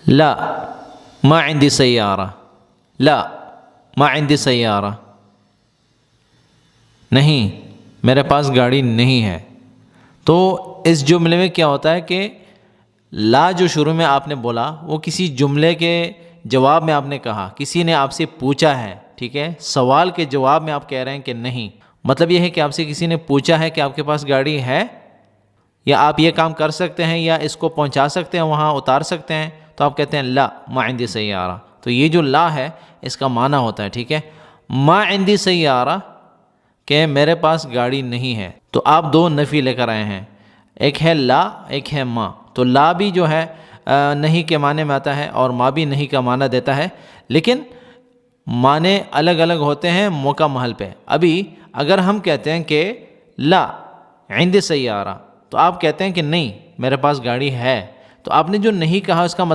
لا ما عندي سیارہ، لا ما عندي سیارہ، نہیں میرے پاس گاڑی نہیں ہے۔ تو اس جملے میں کیا ہوتا ہے کہ لا جو شروع میں آپ نے بولا وہ کسی جملے کے جواب میں آپ نے کہا، کسی نے آپ سے پوچھا ہے، ٹھیک ہے، سوال کے جواب میں آپ کہہ رہے ہیں کہ نہیں۔ مطلب یہ ہے کہ آپ سے کسی نے پوچھا ہے کہ آپ کے پاس گاڑی ہے یا آپ یہ کام کر سکتے ہیں یا اس کو پہنچا سکتے ہیں، وہاں اتار سکتے ہیں، تو آپ کہتے ہیں لا ما عندي سیارہ۔ تو یہ جو لا ہے اس کا معنی ہوتا ہے، ٹھیک ہے، ما عندي سیارہ کہ میرے پاس گاڑی نہیں ہے۔ تو آپ دو نفی لے کر آئے ہیں، ایک ہے لا، ایک ہے ما۔ تو لا بھی جو ہے نہیں کے معنی میں آتا ہے اور ما بھی نہیں کا معنی دیتا ہے، لیکن معنی الگ الگ ہوتے ہیں موقع محل پہ۔ ابھی اگر ہم کہتے ہیں کہ لا عندي سیارہ، تو آپ کہتے ہیں کہ نہیں میرے پاس گاڑی ہے، تو آپ نے جو نہیں کہا اس کا